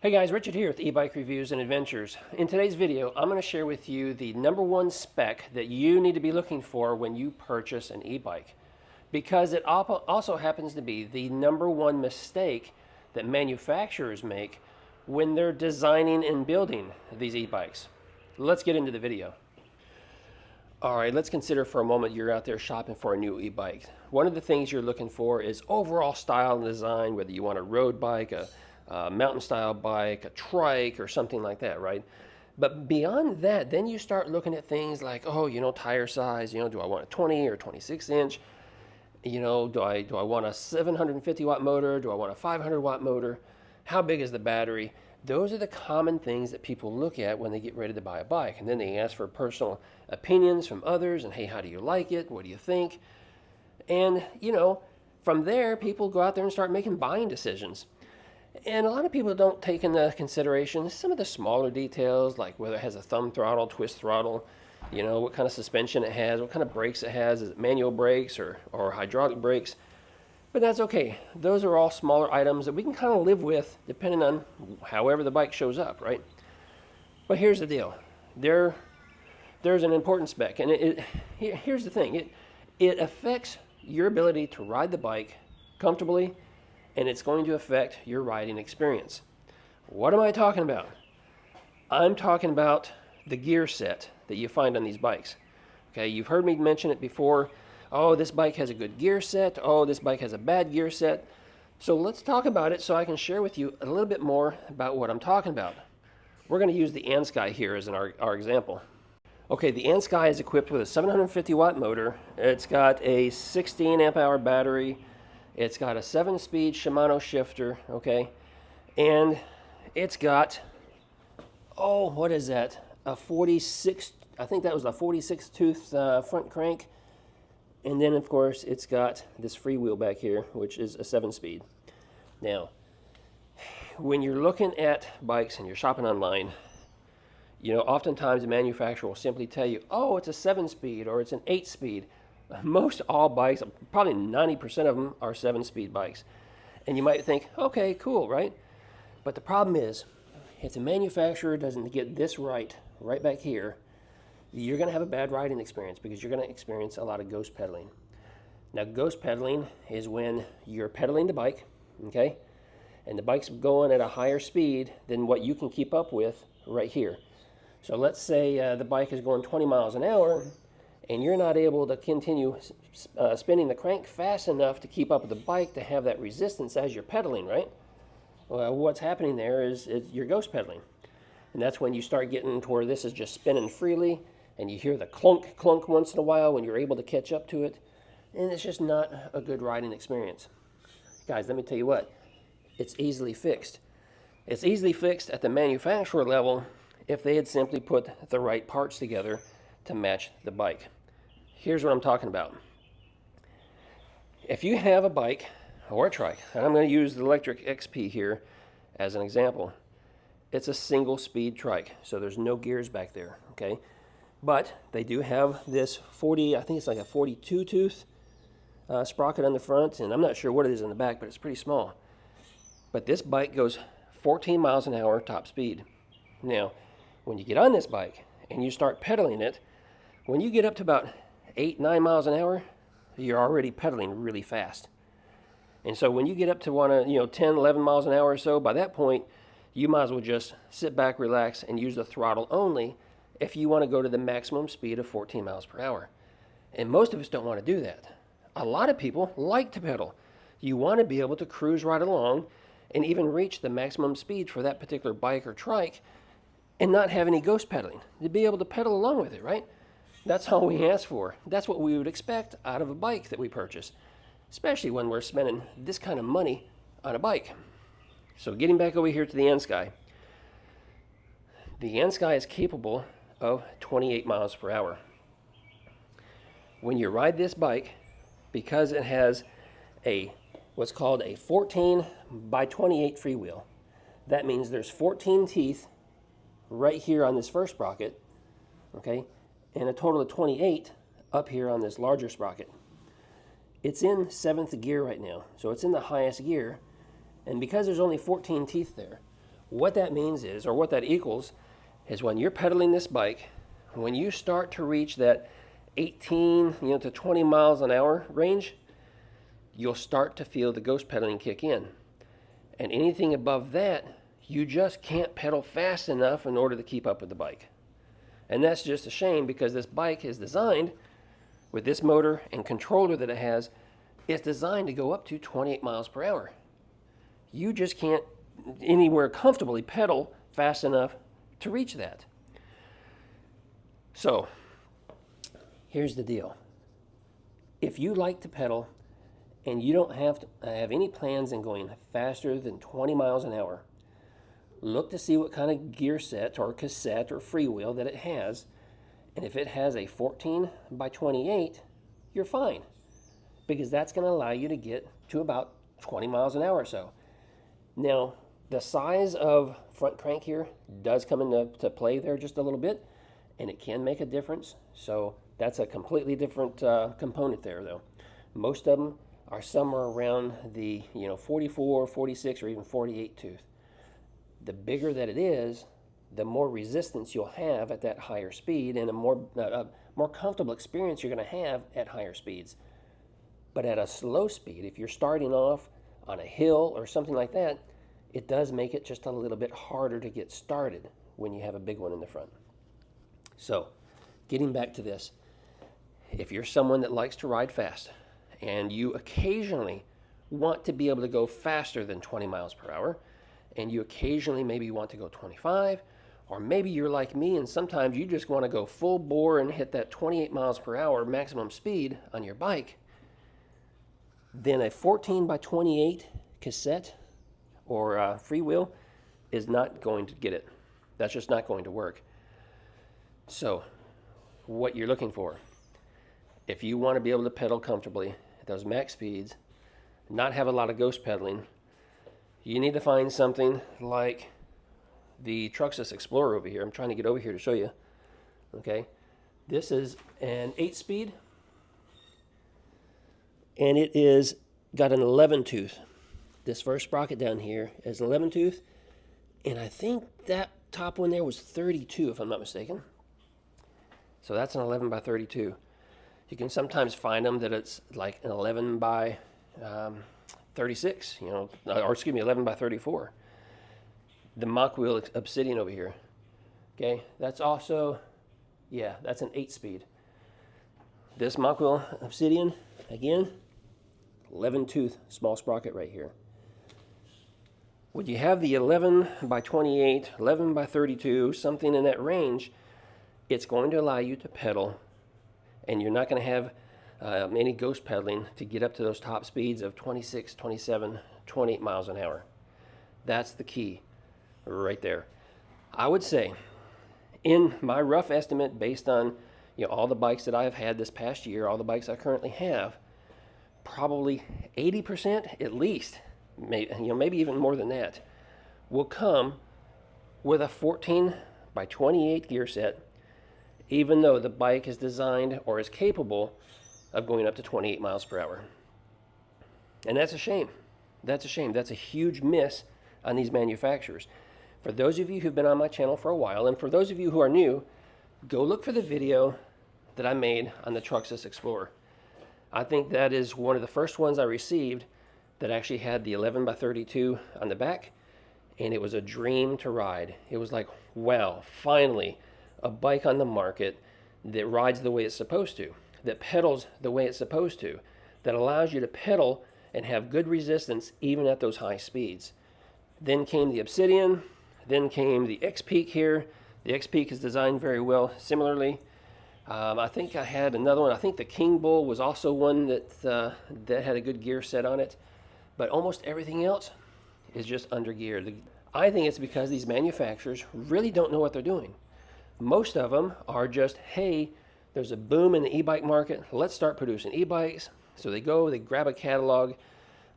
Hey guys, Richard here with eBike Reviews and Adventures. In today's video, I'm going to share with you the #1 spec that you need to be looking for when you purchase an e-bike. Because it also happens to be the #1 mistake that manufacturers make when they're designing and building these e-bikes. Let's get into the video. Alright, let's consider for a moment you're out there shopping for a new e-bike. One of the things you're looking for is overall style and design, whether you want a road bike, a mountain style bike, a trike, or something like that, right? But beyond that, then you start looking at things like, oh, tire size, do I want a 20 or 26 inch? Do I want a 750 watt motor? Do I want a 500 watt motor? How big is the battery? Those are the common things that people look at when they get ready to buy a bike. And then they ask for personal opinions from others and, hey, how do you like it? What do you think? And, from there, people go out there and start making buying decisions. And a lot of people don't take into consideration some of the smaller details, like whether it has a thumb throttle, twist throttle, what kind of suspension it has, what kind of brakes it has, is it manual brakes or hydraulic brakes? But that's okay. Those are all smaller items that we can kind of live with depending on however the bike shows up, right? But here's the deal. There's an important spec, and here's the thing. It affects your ability to ride the bike comfortably, and it's going to affect your riding experience. What am I talking about? I'm talking about the gear set that you find on these bikes. Okay, you've heard me mention it before. Oh, this bike has a good gear set. Oh, this bike has a bad gear set. So let's talk about it so I can share with you a little bit more about what I'm talking about. We're going to use the Ansky here as our example. Okay, the Ansky is equipped with a 750 watt motor. It's got a 16 amp hour battery. It's got a 7-speed Shimano shifter, okay? And it's got, what is that? A 46, I think that was a 46 tooth front crank. And then, of course, it's got this freewheel back here, which is a 7-speed. Now, when you're looking at bikes and you're shopping online, oftentimes the manufacturer will simply tell you, oh, it's a 7-speed or it's an 8-speed. Most all bikes, probably 90% of them, are 7-speed bikes. And you might think, okay, cool, right? But the problem is, if the manufacturer doesn't get this right back here, you're going to have a bad riding experience because you're going to experience a lot of ghost pedaling. Now, ghost pedaling is when you're pedaling the bike, okay? And the bike's going at a higher speed than what you can keep up with right here. So let's say the bike is going 20 miles an hour, and you're not able to continue spinning the crank fast enough to keep up with the bike to have that resistance as you're pedaling, right? Well, what's happening there is you're ghost pedaling. And that's when you start getting to where this is just spinning freely, and you hear the clunk, clunk once in a while when you're able to catch up to it. And it's just not a good riding experience. Guys, let me tell you what, it's easily fixed. It's easily fixed at the manufacturer level if they had simply put the right parts together to match the bike. Here's what I'm talking about. If you have a bike or a trike, and I'm going to use the Electric XP here as an example, it's a single speed trike, so there's no gears back there, okay? But they do have this I think it's like a 42 tooth sprocket on the front, and I'm not sure what it is in the back, but it's pretty small. But this bike goes 14 miles an hour top speed. Now, when you get on this bike and you start pedaling it, when you get up to about 8-9 miles an hour, you're already pedaling really fast. And so when you get up to 10-11 miles an hour or so, by that point, you might as well just sit back, relax, and use the throttle only if you want to go to the maximum speed of 14 miles per hour. And most of us don't want to do that. A lot of people like to pedal. You want to be able to cruise right along and even reach the maximum speed for that particular bike or trike and not have any ghost pedaling. To be able to pedal along with it, right? That's all we ask for. That's what we would expect out of a bike that we purchase, especially when we're spending this kind of money on a bike. So getting back over here to the Ansky. The Ansky is capable of 28 miles per hour. When you ride this bike, because it has what's called a 14 by 28 freewheel, that means there's 14 teeth right here on this first sprocket, okay? And a total of 28 up here on this larger sprocket. It's in 7th gear right now, so it's in the highest gear. And because there's only 14 teeth there, What that means is, or what that equals, is when you're pedaling this bike, when you start to reach that 18 to 20 miles an hour range, you'll start to feel the ghost pedaling kick in. And anything above that, you just can't pedal fast enough in order to keep up with the bike. And that's just a shame, because this bike is designed with this motor and controller that it has. It's designed to go up to 28 miles per hour. You just can't anywhere comfortably pedal fast enough to reach that. So here's the deal. If you like to pedal and you don't have any plans in going faster than 20 miles an hour, look to see what kind of gear set or cassette or freewheel that it has. And if it has a 14 by 28, you're fine, because that's going to allow you to get to about 20 miles an hour or so. Now, the size of front crank here does come into play there just a little bit, and it can make a difference. So that's a completely different component there, though. Most of them are somewhere around the 44, 46, or even 48 tooth. The bigger that it is, the more resistance you'll have at that higher speed, and a more comfortable experience you're going to have at higher speeds. But at a slow speed, if you're starting off on a hill or something like that, it does make it just a little bit harder to get started when you have a big one in the front. So, getting back to this, if you're someone that likes to ride fast and you occasionally want to be able to go faster than 20 miles per hour, and you occasionally maybe want to go 25, or maybe you're like me and sometimes you just want to go full bore and hit that 28 miles per hour maximum speed on your bike, then a 14 by 28 cassette or freewheel is not going to get it. That's just not going to work. So what you're looking for, if you want to be able to pedal comfortably at those max speeds, not have a lot of ghost pedaling, you need to find something like the Truxus Explorer over here. I'm trying to get over here to show you. Okay, this is an 8-speed, and it is got an 11 tooth. This first sprocket down here is 11 tooth, and I think that top one there was 32 if I'm not mistaken. So that's an 11 by 32. You can sometimes find them that it's like an 11 by 36, or excuse me, 11 by 34. The mock wheel Obsidian over here. Okay, that's also, yeah, that's an 8-speed. This mock wheel Obsidian, again, 11 tooth small sprocket right here. When you have the 11 by 28, 11 by 32, something in that range, it's going to allow you to pedal, and you're not going to have any ghost pedaling to get up to those top speeds of 26, 27, 28 miles an hour. That's the key right there. I would say, in my rough estimate, based on all the bikes that I've had this past year, all the bikes I currently have, probably 80% at least, maybe even more than that, will come with a 14 by 28 gear set, even though the bike is designed or is capable of going up to 28 miles per hour. And that's a shame. That's a shame. That's a huge miss on these manufacturers. For those of you who've been on my channel for a while, and for those of you who are new, go look for the video that I made on the Truxus Explorer. I think that is one of the first ones I received that actually had the 11 by 32 on the back, and it was a dream to ride. It was like, wow, finally a bike on the market that rides the way it's supposed to, that pedals the way it's supposed to, that allows you to pedal and have good resistance even at those high speeds. Then came the Obsidian, then came the X-Peak here. The X-Peak is designed very well similarly. I think I had another one. I think the King Bull was also one that had a good gear set on it. But almost everything else is just under geared. I think it's because these manufacturers really don't know what they're doing. Most of them are just, hey, there's a boom in the e-bike market, let's start producing e-bikes. So they go, they grab a catalog,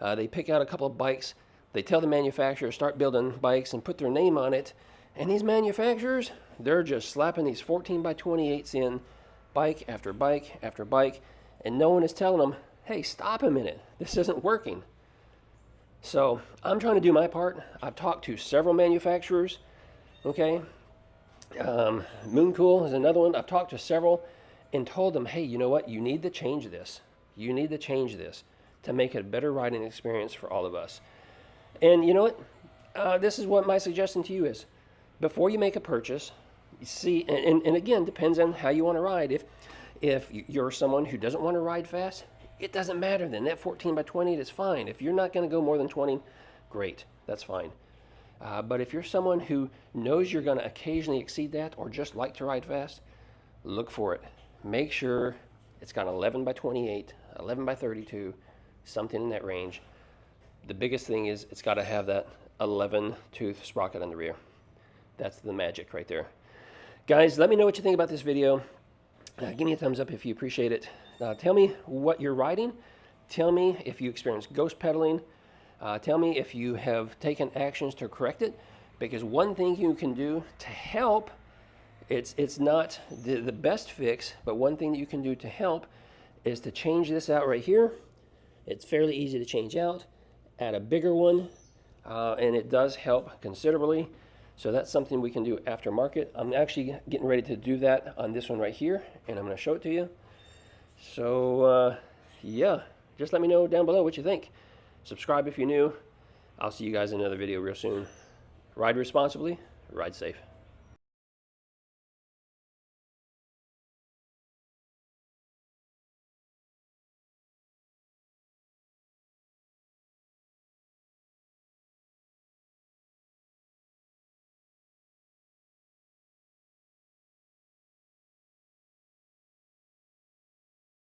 they pick out a couple of bikes, they tell the manufacturer to start building bikes and put their name on it. And these manufacturers, they're just slapping these 14 by 28s in, bike after bike after bike, and no one is telling them, hey, stop a minute, this isn't working. So I'm trying to do my part. I've talked to several manufacturers, okay? Mooncool is another one. I've talked to several and told them, hey, you know what? You need to change this. You need to change this to make it a better riding experience for all of us. And you know what? This is what my suggestion to you is. Before you make a purchase, you see, and again, depends on how you want to ride. If you're someone who doesn't want to ride fast, it doesn't matter then. That 14 by 28 is fine. If you're not going to go more than 20, great. That's fine. But if you're someone who knows you're going to occasionally exceed that or just like to ride fast, look for it. Make sure it's got 11 by 28, 11 by 32, something in that range. The biggest thing is it's got to have that 11 tooth sprocket on the rear. That's the magic right there. Guys, let me know what you think about this video. Give me a thumbs up if you appreciate it. Tell me what you're riding. Tell me if you experience ghost pedaling. Tell me if you have taken actions to correct it. Because one thing you can do to help, it's not the best fix, but one thing that you can do to help is to change this out right here. It's fairly easy to change out. Add a bigger one, and it does help considerably. So that's something we can do aftermarket. I'm actually getting ready to do that on this one right here, and I'm going to show it to you. So yeah, just let me know down below what you think. Subscribe if you're new. I'll see you guys in another video real soon. Ride responsibly, ride safe.